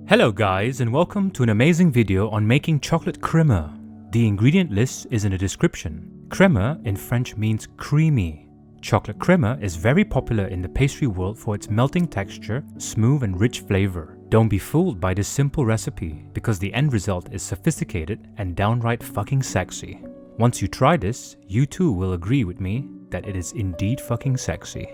Hello guys, and welcome to an amazing video on making chocolate crémeux. The ingredient list is in the description. Crémeux in French means creamy. Chocolate crémeux is very popular in the pastry world for its melting texture, smooth and rich flavor. Don't be fooled by this simple recipe, because the end result is sophisticated and downright fucking sexy. Once you try this, you too will agree with me that it is indeed fucking sexy.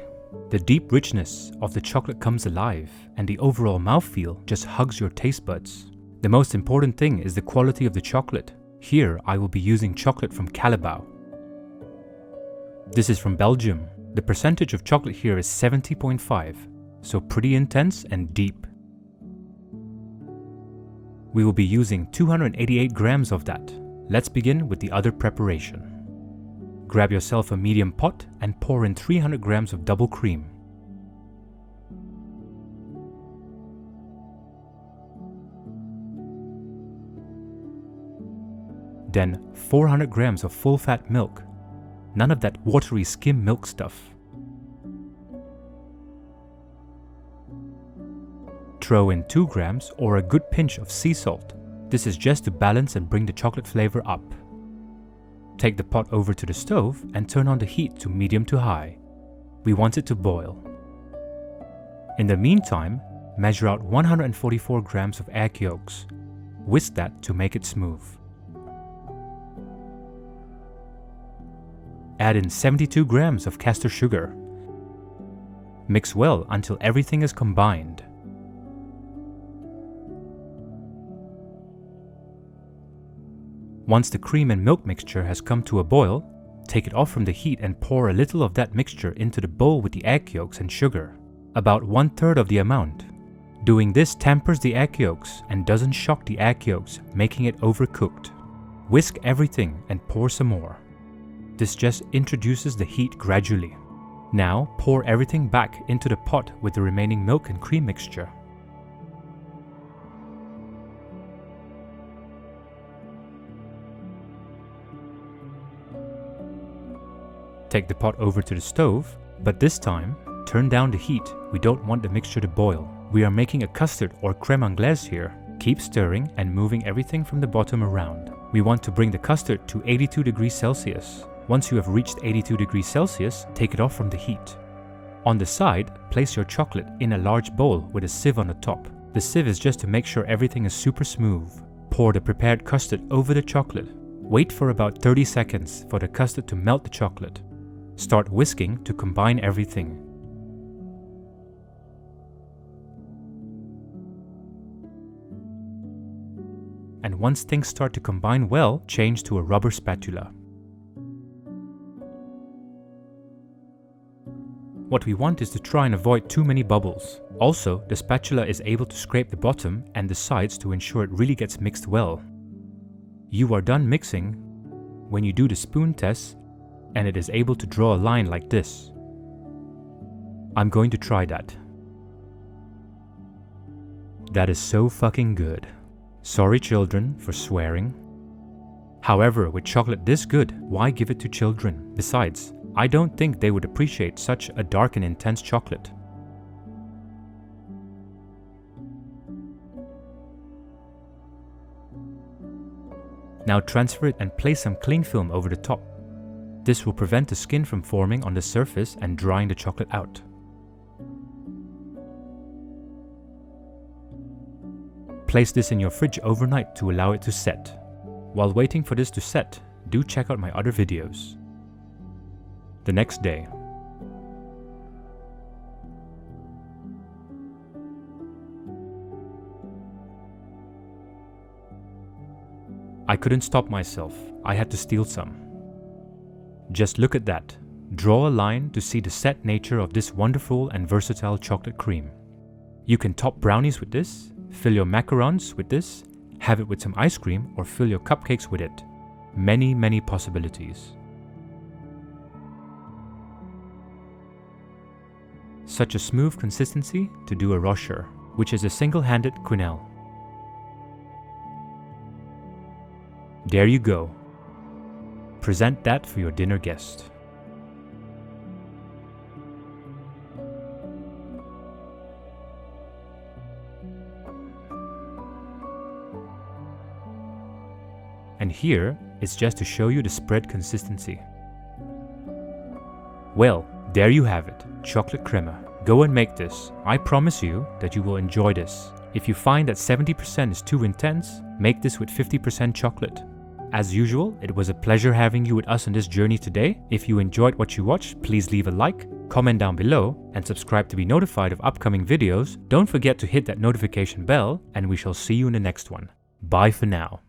The deep richness of the chocolate comes alive, and the overall mouthfeel just hugs your taste buds. The most important thing is the quality of the chocolate. Here I will be using chocolate from Callebaut. This is from Belgium. The percentage of chocolate here is 70.5, so pretty intense and deep. We will be using 288 grams of that. Let's begin with the other preparation. Grab yourself a medium pot and pour in 300 grams of double cream. Then 400 grams of full-fat milk. None of that watery skim milk stuff. Throw in 2 grams or a good pinch of sea salt. This is just to balance and bring the chocolate flavor up. Take the pot over to the stove and turn on the heat to medium to high. We want it to boil. In the meantime, measure out 144 grams of egg yolks. Whisk that to make it smooth. Add in 72 grams of custard sugar. Mix well until everything is combined. Once the cream and milk mixture has come to a boil, take it off from the heat and pour a little of that mixture into the bowl with the egg yolks and sugar, about 1/3 of the amount. Doing this tempers the egg yolks and doesn't shock the egg yolks, making it overcooked. Whisk everything and pour some more. This just introduces the heat gradually. Now pour everything back into the pot with the remaining milk and cream mixture. Take the pot over to the stove, but this time, turn down the heat. We don't want the mixture to boil. We are making a custard or crème anglaise here. Keep stirring and moving everything from the bottom around. We want to bring the custard to 82 degrees Celsius. Once you have reached 82 degrees Celsius, take it off from the heat. On the side, place your chocolate in a large bowl with a sieve on the top. The sieve is just to make sure everything is super smooth. Pour the prepared custard over the chocolate. Wait for about 30 seconds for the custard to melt the chocolate. Start whisking to combine everything. And once things start to combine well, change to a rubber spatula. What we want is to try and avoid too many bubbles. Also, the spatula is able to scrape the bottom and the sides to ensure it really gets mixed well. You are done mixing when you do the spoon test and it is able to draw a line like this. I'm going to try that. That is so fucking good. Sorry children for swearing. However, with chocolate this good, why give it to children? Besides, I don't think they would appreciate such a dark and intense chocolate. Now transfer it and place some cling film over the top. This will prevent the skin from forming on the surface and drying the chocolate out. Place this in your fridge overnight to allow it to set. While waiting for this to set, do check out my other videos. The next day. I couldn't stop myself. I had to steal some. Just look at that. Draw a line to see the set nature of this wonderful and versatile chocolate cream. You can top brownies with this, fill your macarons with this, have it with some ice cream or fill your cupcakes with it. Many possibilities. Such a smooth consistency to do a rocher, which is a single-handed quenelle. There you go. Present that for your dinner guest. and here it's just to show you the spread consistency. Well, there you have it, chocolate crema. Go and make this. I promise you that you will enjoy this. If you find that 70% is too intense, make this with 50% chocolate. As usual, it was a pleasure having you with us on this journey today. If you enjoyed what you watched, please leave a like, comment down below, and subscribe to be notified of upcoming videos. Don't forget to hit that notification bell, and we shall see you in the next one. Bye for now.